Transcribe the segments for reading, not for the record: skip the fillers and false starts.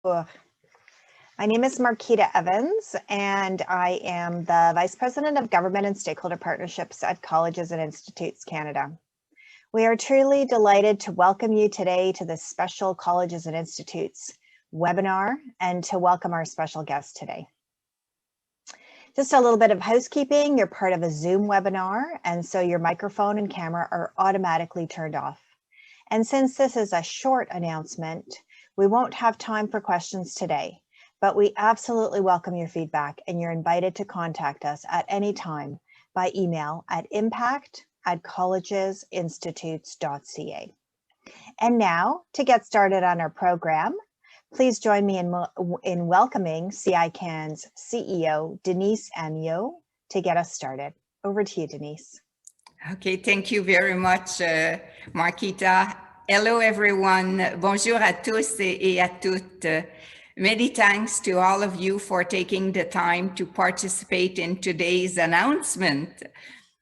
My name is Marquita Evans, and I am the Vice President of Government and Stakeholder Partnerships at Colleges and Institutes Canada. We are truly delighted to welcome you today to this special Colleges and Institutes webinar and to welcome our special guest today. Just a little bit of housekeeping. You're part of a Zoom webinar, and so your microphone and camera are automatically turned off. And since this is a short announcement, we won't have time for questions today, but we absolutely welcome your feedback, and you're invited to contact us at any time by email at impact@collegesinstitutes.ca. And now, to get started on our program, please join me in welcoming CICAN's CEO, Denise Amiot, to get us started. Over to you, Denise. Okay, thank you very much, Marquita. Hello, everyone. Bonjour à tous et à toutes. Many thanks to all of you for taking the time to participate in today's announcement.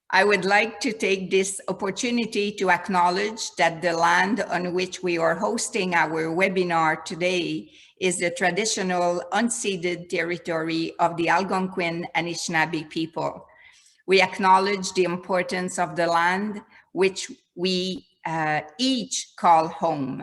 I would like to take this opportunity to acknowledge that the land on which we are hosting our webinar today is the traditional unceded territory of the Algonquin and Anishinaabe people. We acknowledge the importance of the land, which we each call home.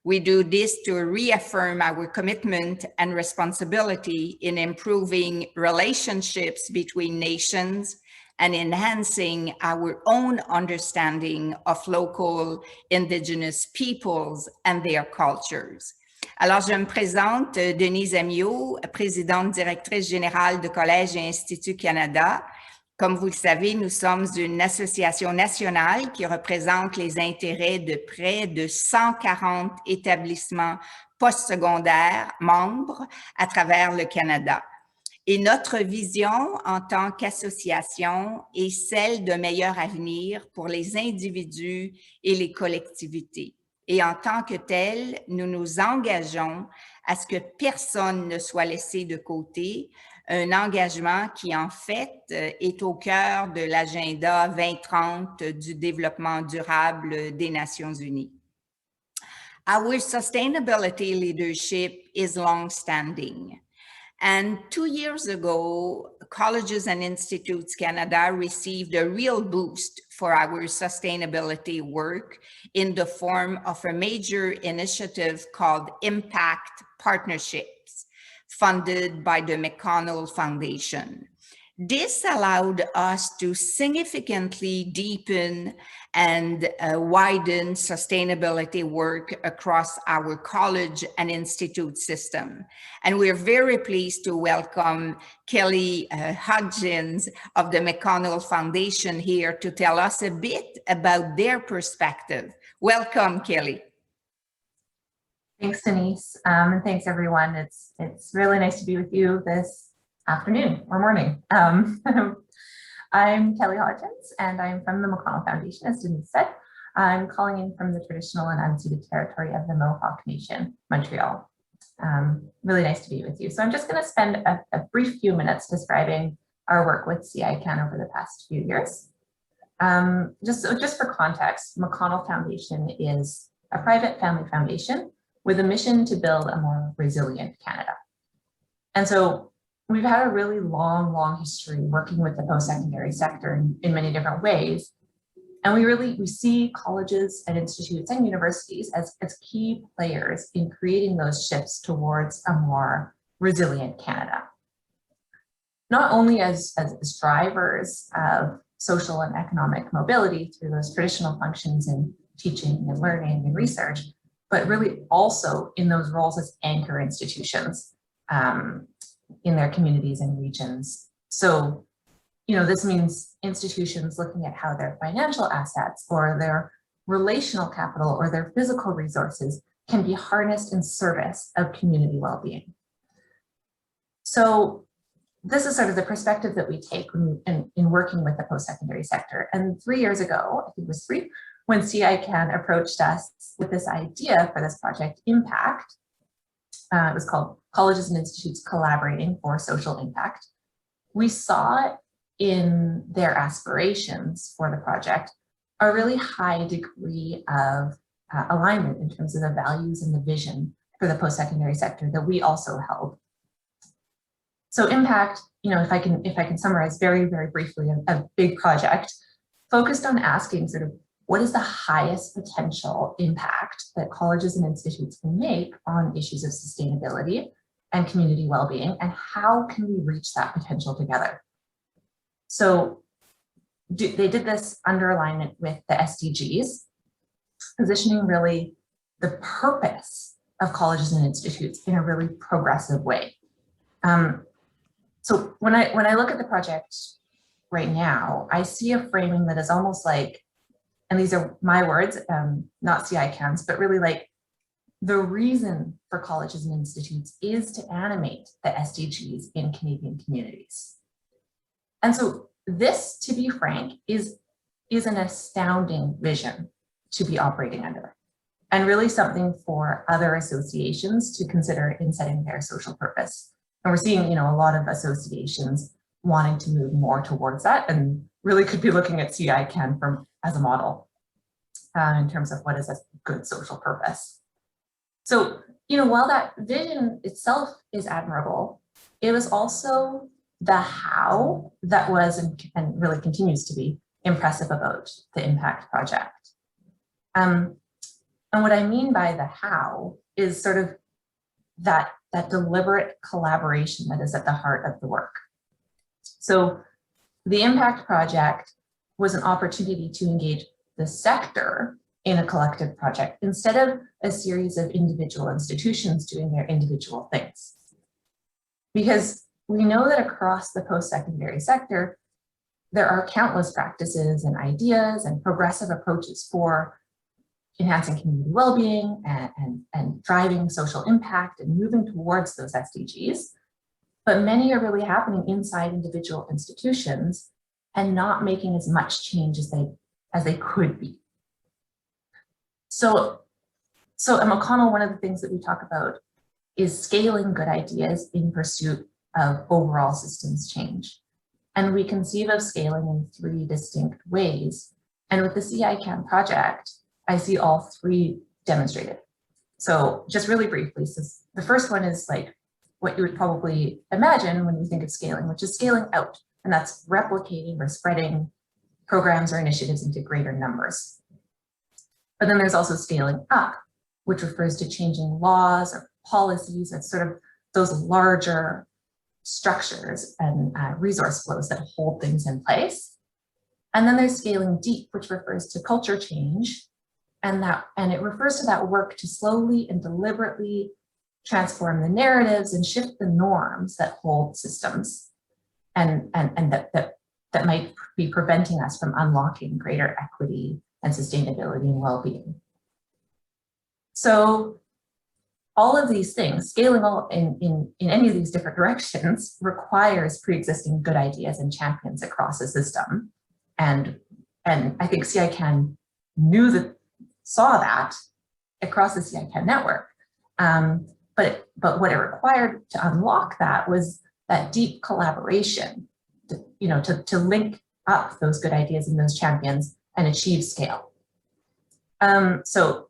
We do this to reaffirm our commitment and responsibility in improving relationships between nations and enhancing our own understanding of local Indigenous peoples and their cultures. Alors, je me présente, Denise Amiot, présidente directrice générale de Collèges et Instituts Canada. Comme vous le savez, nous sommes une association nationale qui représente les intérêts de près de 140 établissements postsecondaires membres à travers le Canada. Et notre vision en tant qu'association est celle d'un meilleur avenir pour les individus et les collectivités. Et en tant que tel, nous nous engageons à ce que personne ne soit laissé de côté, un engagement qui, en fait, est au cœur de l'agenda 2030 du développement durable des Nations Unies. Our sustainability leadership is long-standing. And 2 years ago, Colleges and Institutes Canada received a real boost for our sustainability work in the form of a major initiative called Impact Partnerships, funded by the Mcconnell Foundation. This allowed us to significantly deepen and widen sustainability work across our college and institute system. And we're very pleased to welcome Kelly Hodgins of the Mcconnell Foundation here to tell us a bit about their perspective. Welcome, Kelly. Thanks, Denise, and thanks everyone. It's really nice to be with you this afternoon or morning. I'm Kelly Hodgins, and I'm from the Mcconnell Foundation, as Denise said. I'm calling in from the traditional and unceded territory of the Mohawk Nation, Montreal. Really nice to be with you. So I'm just going to spend a brief few minutes describing our work with CICAN over the past few years. Just for context, Mcconnell Foundation is a private family foundation with a mission to build a more resilient Canada. And so we've had a really long history working with the post-secondary sector in many different ways. And we see colleges and institutes and universities as key players in creating those shifts towards a more resilient Canada. Not only as drivers of social and economic mobility through those traditional functions in teaching and learning and research, but really also in those roles as anchor institutions in their communities and regions. So, this means institutions looking at how their financial assets or their relational capital or their physical resources can be harnessed in service of community well-being. So this is sort of the perspective that we take in working with the post-secondary sector. And 3 years ago, I think it was 3, when CICAN approached us with this idea for this project, Impact. It was called Colleges and Institutes Collaborating for Social Impact. We saw in their aspirations for the project a really high degree of alignment in terms of the values and the vision for the post-secondary sector that we also held. So impact, if I can summarize very, very briefly, a big project focused on asking sort of what is the highest potential impact that colleges and institutes can make on issues of sustainability and community well-being, and how can we reach that potential together? So they did this under alignment with the SDGs, positioning really the purpose of colleges and institutes in a really progressive way. So when I look at the project right now, I see a framing that is almost like, and these are my words, not CICAN's, but really like the reason for colleges and institutes is to animate the SDGs in Canadian communities. And so this, to be frank, is an astounding vision to be operating under, and really something for other associations to consider in setting their social purpose. And we're seeing, a lot of associations wanting to move more towards that, and really could be looking at CICAN as a model in terms of what is a good social purpose. So, while that vision itself is admirable, it was also the how that was and really continues to be impressive about the impact project. And what I mean by the how is sort of that deliberate collaboration that is at the heart of the work. So the impact project was an opportunity to engage the sector in a collective project instead of a series of individual institutions doing their individual things. Because we know that across the post-secondary sector, there are countless practices and ideas and progressive approaches for enhancing community well-being and driving social impact and moving towards those SDGs. But many are really happening inside individual institutions and not making as much change as they could be. So at Mcconnell, one of the things that we talk about is scaling good ideas in pursuit of overall systems change. And we conceive of scaling in 3 distinct ways. And with the CICAN project, I see all 3 demonstrated. So just really briefly, so the first one is like what you would probably imagine when you think of scaling, which is scaling out. And that's replicating or spreading programs or initiatives into greater numbers. But then there's also scaling up, which refers to changing laws or policies and sort of those larger structures and resource flows that hold things in place. And then there's scaling deep, which refers to culture change. And it refers to that work to slowly and deliberately transform the narratives and shift the norms that hold systems and that might be preventing us from unlocking greater equity and sustainability and well-being. So all of these things, scaling all in any of these different directions, requires pre-existing good ideas and champions across the system. And I think CICAN saw that across the CICAN network. But what it required to unlock that was that deep collaboration, to link up those good ideas and those champions and achieve scale. So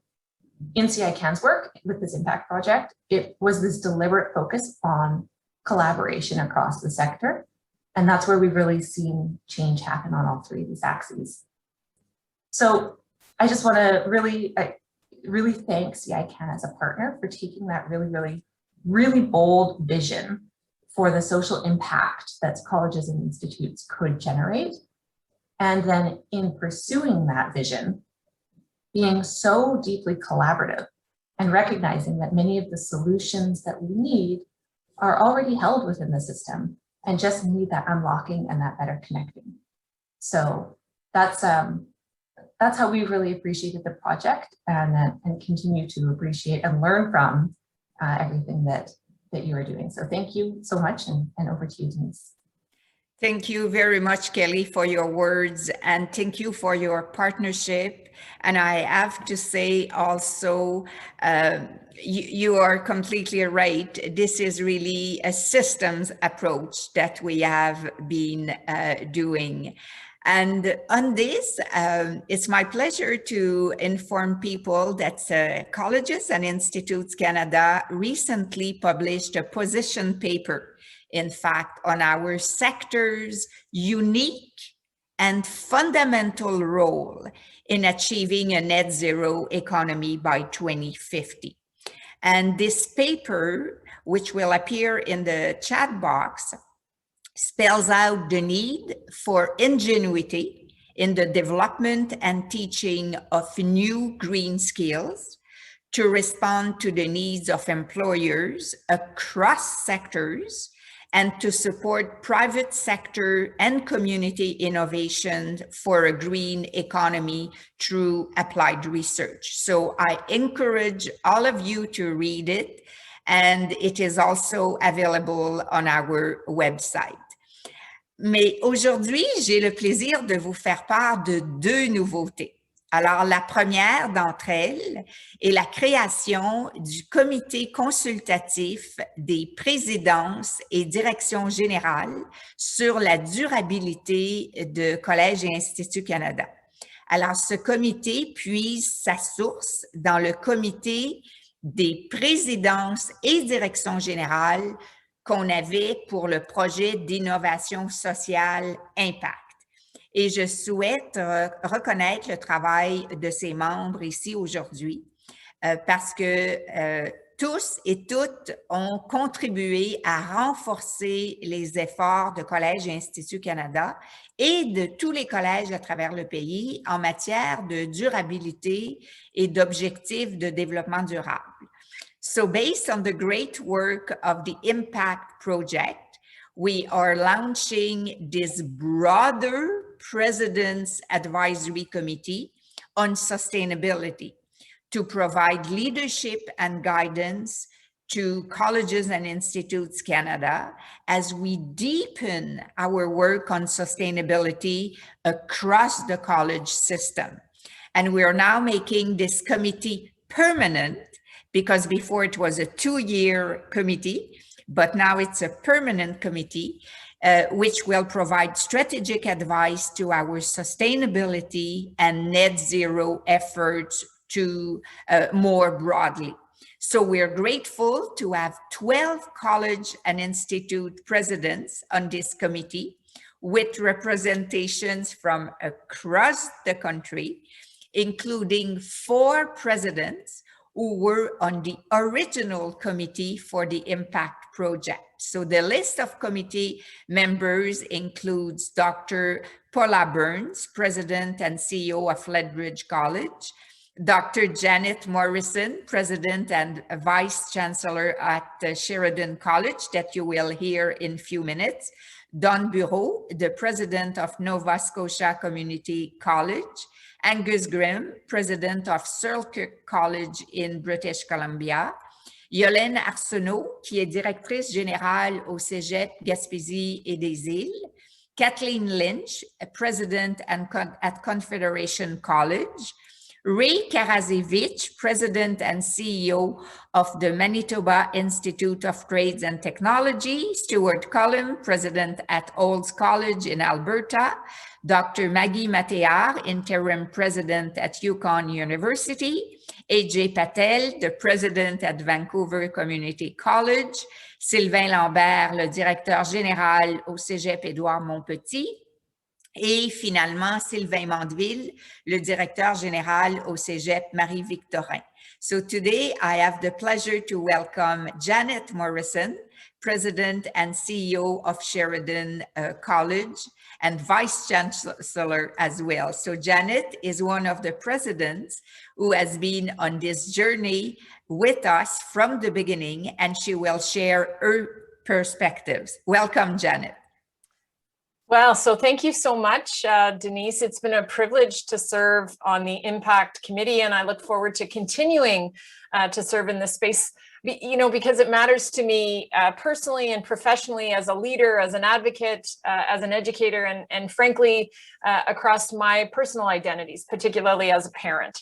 in CICAN's work with this impact project, it was this deliberate focus on collaboration across the sector. And that's where we've really seen change happen on all 3 of these axes. So I just want to really thank CICAN as a partner for taking that really bold vision for the social impact that colleges and institutes could generate. And then in pursuing that vision, being so deeply collaborative and recognizing that many of the solutions that we need are already held within the system and just need that unlocking and that better connecting. So that's how we really appreciated the project and continue to appreciate and learn from everything that you are doing. So thank you so much, and over to you, Denise. Thank you very much, Kelly, for your words, and thank you for your partnership. And I have to say also, you are completely right. This is really a systems approach that we have been doing. And on this, it's my pleasure to inform people that Colleges and Institutes Canada recently published a position paper, in fact, on our sector's unique and fundamental role in achieving a net zero economy by 2050. And this paper, which will appear in the chat box, spells out the need for ingenuity in the development and teaching of new green skills to respond to the needs of employers across sectors and to support private sector and community innovation for a green economy through applied research. So I encourage all of you to read it, and it is also available on our website. Mais aujourd'hui, j'ai le plaisir de vous faire part de deux nouveautés. Alors, la première d'entre elles est la création du comité consultatif des présidences et directions générales sur la durabilité de Collèges et Instituts Canada. Alors, ce comité puise sa source dans le comité des présidences et directions générales qu'on avait pour le projet d'innovation sociale Impact. Et je souhaite reconnaître le travail de ses membres ici aujourd'hui parce que tous et toutes ont contribué à renforcer les efforts de Collèges et Instituts Canada et de tous les collèges à travers le pays en matière de durabilité et d'objectifs de développement durable. So based on the great work of the Impact Project, we are launching this broader President's Advisory Committee on Sustainability to provide leadership and guidance to Colleges and Institutes Canada as we deepen our work on sustainability across the college system. And we are now making this committee permanent, because before it was a 2-year committee, but now it's a permanent committee, which will provide strategic advice to our sustainability and net zero efforts to more broadly. So we're grateful to have 12 college and institute presidents on this committee with representations from across the country, including 4 presidents who were on the original committee for the Impact Project. So the list of committee members includes Dr. Paula Burns, President and CEO of Lethbridge College, Dr. Janet Morrison, President and Vice Chancellor at Sheridan College, that you will hear in a few minutes, Don Bureau, the President of Nova Scotia Community College, Angus Grimm, President of Selkirk College in British Columbia, Yolène Arsenault, qui est directrice générale au Cégep Gaspésie et des Îles, Kathleen Lynch, President at Confederation College, Ray Karaszewicz, President and CEO of the Manitoba Institute of Trades and Technology, Stuart Cullum, President at Olds College in Alberta, Dr. Maggie Matear, Interim President at Yukon University, AJ Patel, the President at Vancouver Community College, Sylvain Lambert, le Directeur Général au Cégep Édouard-Montpetit, et finalement Sylvain Mandeville, le Directeur Général au Cégep Marie-Victorin. So today I have the pleasure to welcome Janet Morrison, President and CEO of Sheridan College and Vice Chancellor as well. So Janet is one of the presidents who has been on this journey with us from the beginning, and she will share her perspectives. Welcome, Janet. Well, so thank you so much, Denise. It's been a privilege to serve on the Impact Committee, and I look forward to continuing to serve in this space, you know, because it matters to me personally and professionally as a leader, as an advocate, as an educator, and frankly, across my personal identities, particularly as a parent.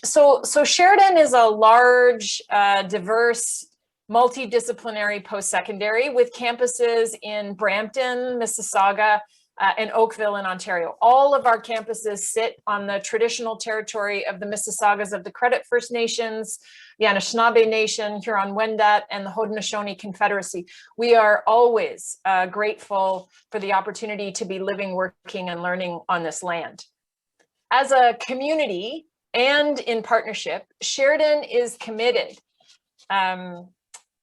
So Sheridan is a large, diverse, multidisciplinary post-secondary with campuses in Brampton, Mississauga, and Oakville in Ontario. All of our campuses sit on the traditional territory of the Mississaugas of the Credit First Nations, the Anishinaabe Nation, Huron-Wendat, and the Haudenosaunee Confederacy. We are always grateful for the opportunity to be living, working, and learning on this land. As a community and in partnership, Sheridan is committed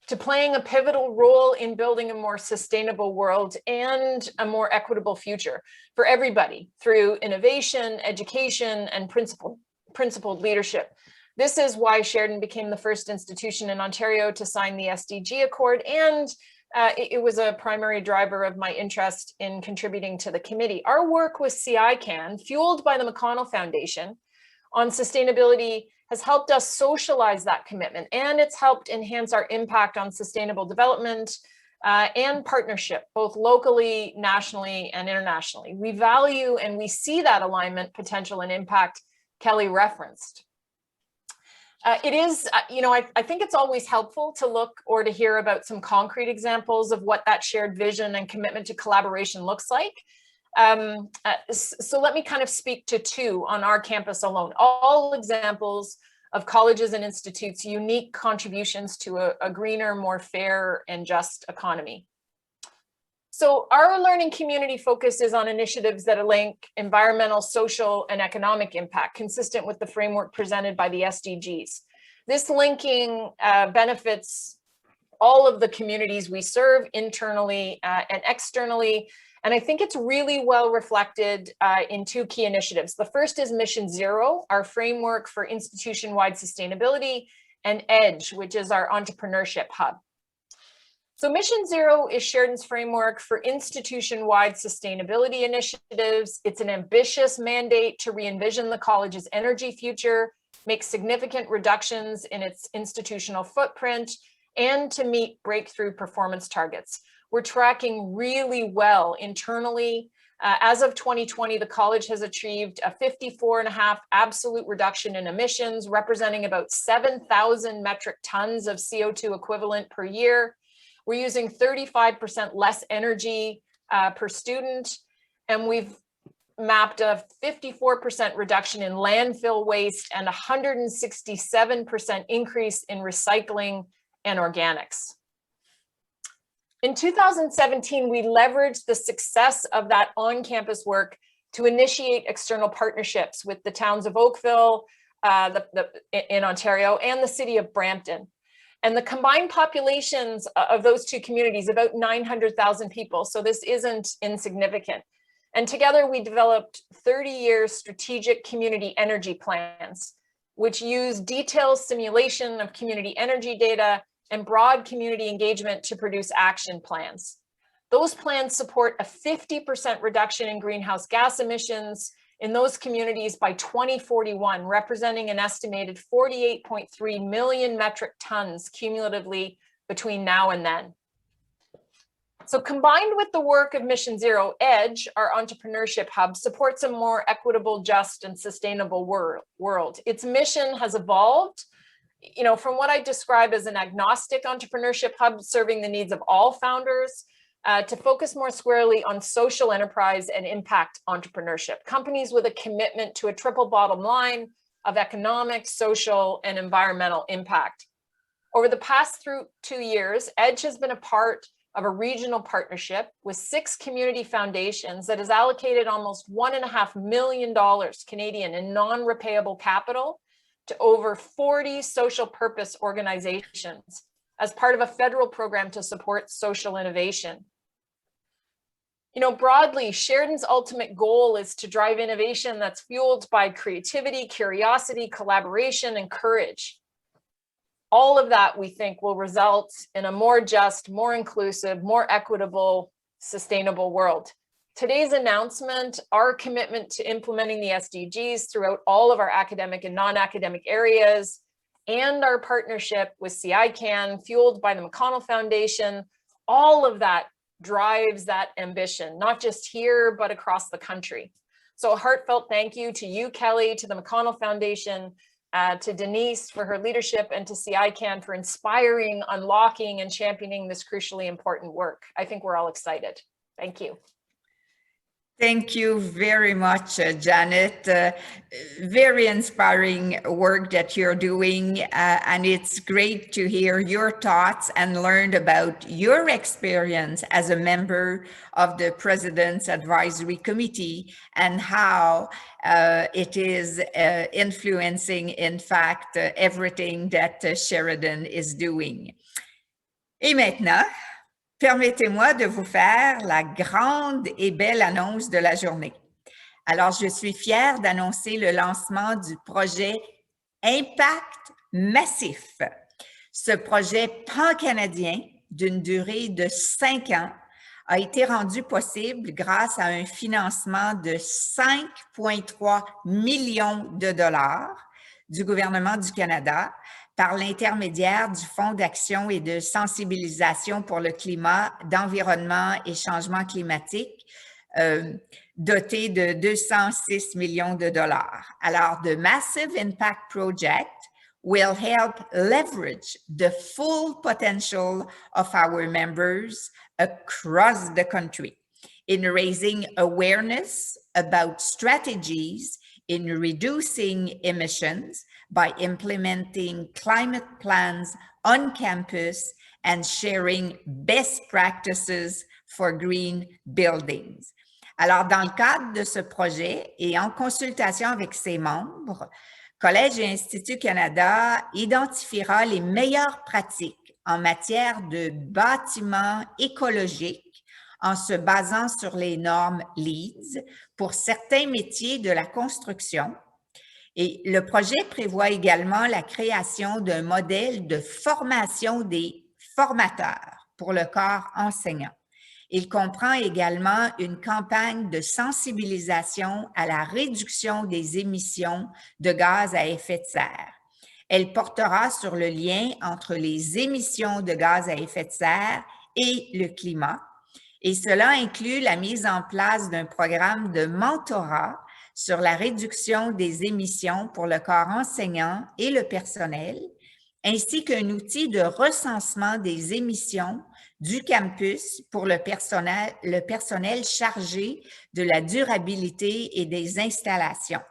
to playing a pivotal role in building a more sustainable world and a more equitable future for everybody through innovation, education, and principled leadership. This is why Sheridan became the first institution in Ontario to sign the SDG Accord, and it was a primary driver of my interest in contributing to the committee. Our work with CICAN, fueled by the Mcconnell Foundation on sustainability, has helped us socialize that commitment, and it's helped enhance our impact on sustainable development and partnership, both locally, nationally, and internationally. We value and we see that alignment, potential, and impact Kelly referenced. It is, I think it's always helpful to look or to hear about some concrete examples of what that shared vision and commitment to collaboration looks like. So let me kind of speak to two on our campus alone, all examples of colleges and institutes' unique contributions to a greener, more fair, and just economy. So our learning community focuses on initiatives that link environmental, social, and economic impact, consistent with the framework presented by the SDGs. This linking benefits all of the communities we serve internally and externally. And I think it's really well reflected in two key initiatives. The first is Mission Zero, our framework for institution-wide sustainability, and EDGE, which is our entrepreneurship hub. So Mission Zero is Sheridan's framework for institution-wide sustainability initiatives. It's an ambitious mandate to re-envision the college's energy future, make significant reductions in its institutional footprint, and to meet breakthrough performance targets. We're tracking really well internally. As of 2020, the college has achieved a 54.5 absolute reduction in emissions, representing about 7,000 metric tons of CO2 equivalent per year. We're using 35% less energy per student, and we've mapped a 54% reduction in landfill waste and 167% increase in recycling and organics. In 2017, we leveraged the success of that on-campus work to initiate external partnerships with the towns of Oakville in Ontario and the city of Brampton. And the combined populations of those two communities, about 900,000 people, so this isn't insignificant. And together we developed 30-year strategic community energy plans, which use detailed simulation of community energy data and broad community engagement to produce action plans. Those plans support a 50% reduction in greenhouse gas emissions in those communities by 2041, representing an estimated 48.3 million metric tons cumulatively between now and then. So combined with the work of Mission Zero, EDGE, our entrepreneurship hub, supports a more equitable, just, and sustainable world. Its mission has evolved, from what I describe as an agnostic entrepreneurship hub serving the needs of all founders, to focus more squarely on social enterprise and impact entrepreneurship, companies with a commitment to a triple bottom line of economic, social, and environmental impact. Over the past 2 years, EDGE has been a part of a regional partnership with 6 community foundations that has allocated almost $1.5 million Canadian in non-repayable capital to over 40 social purpose organizations as part of a federal program to support social innovation. Broadly, Sheridan's ultimate goal is to drive innovation that's fueled by creativity, curiosity, collaboration, and courage. All of that, we think, will result in a more just, more inclusive, more equitable, sustainable world. Today's announcement, our commitment to implementing the SDGs throughout all of our academic and non-academic areas, and our partnership with CICAN, fueled by the Mcconnell Foundation, all of that drives that ambition, not just here, but across the country. So a heartfelt thank you to you, Kelly, to the Mcconnell Foundation, to Denise for her leadership, and to CICAN for inspiring, unlocking, and championing this crucially important work. I think we're all excited. Thank you. Thank you very much, Janet. Very inspiring work that you're doing, and it's great to hear your thoughts and learn about your experience as a member of the President's Advisory Committee and how it is influencing, in fact, everything that Sheridan is doing. Et maintenant, permettez-moi de vous faire la grande et belle annonce de la journée. Alors, je suis fière d'annoncer le lancement du projet Impact Massif. Ce projet pan-canadien d'une durée de 5 ans a été rendu possible grâce à un financement de 5,3 millions de dollars du gouvernement du Canada par l'intermédiaire du Fonds d'action et de sensibilisation pour le climat, d'environnement et changement climatique, doté de 206 millions de dollars. Alors, the Massive Impact Project will help leverage the full potential of our members across the country in raising awareness about strategies in reducing emissions by implementing climate plans on campus and sharing best practices for green buildings. Alors, dans le cadre de ce projet et en consultation avec ses membres, Collège et Institut Canada identifiera les meilleures pratiques en matière de bâtiments écologiques en se basant sur les normes LEED pour certains métiers de la construction. Et le projet prévoit également la création d'un modèle de formation des formateurs pour le corps enseignant. Il comprend également une campagne de sensibilisation à la réduction des émissions de gaz à effet de serre. Elle portera sur le lien entre les émissions de gaz à effet de serre et le climat, et cela inclut la mise en place d'un programme de mentorat sur la réduction des émissions pour le corps enseignant et le personnel, ainsi qu'un outil de recensement des émissions du campus pour le personnel chargé de la durabilité et des installations.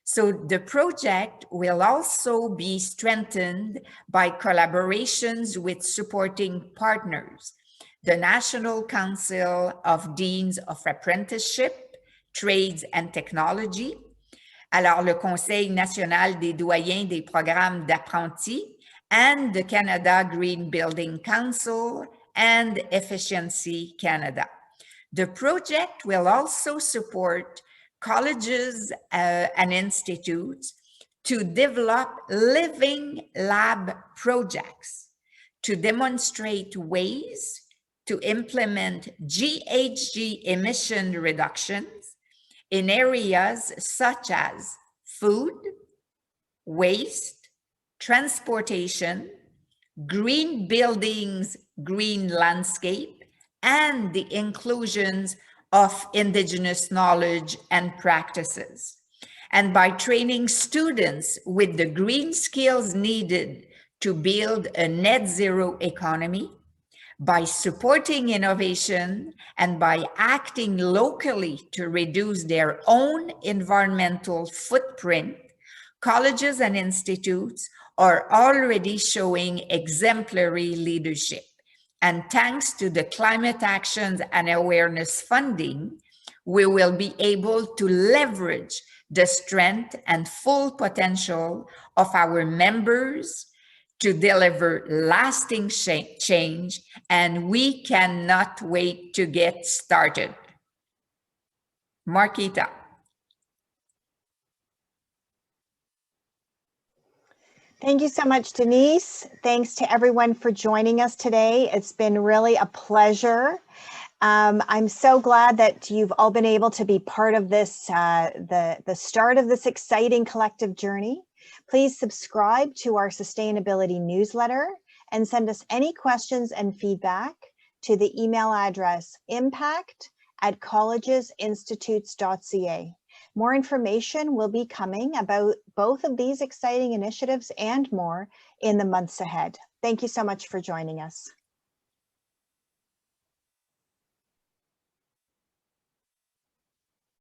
So the project will also be strengthened by collaborations with supporting partners, the National Council of Deans of Apprenticeship, Trades and Technology, alors le Conseil national des doyens des programmes d'apprentis, and the Canada Green Building Council and Efficiency Canada. The project will also support colleges and institutes to develop living lab projects to demonstrate ways to implement GHG emission reductions in areas such as food, waste, transportation, green buildings, green landscape, and the inclusions of Indigenous knowledge and practices. And by training students with the green skills needed to build a net zero economy, by supporting innovation, and by acting locally to reduce their own environmental footprint, colleges and institutes are already showing exemplary leadership. And thanks to the climate actions and awareness funding, we will be able to leverage the strength and full potential of our members to deliver lasting change, and we cannot wait to get started. Marquita. Thank you so much, Denise. Thanks to everyone for joining us today. It's been really a pleasure. I'm so glad that you've all been able to be part of this, the start of this exciting collective journey. Please subscribe to our sustainability newsletter and send us any questions and feedback to the email address impact@collegesinstitutes.ca. More information will be coming about both of these exciting initiatives and more in the months ahead. Thank you so much for joining us.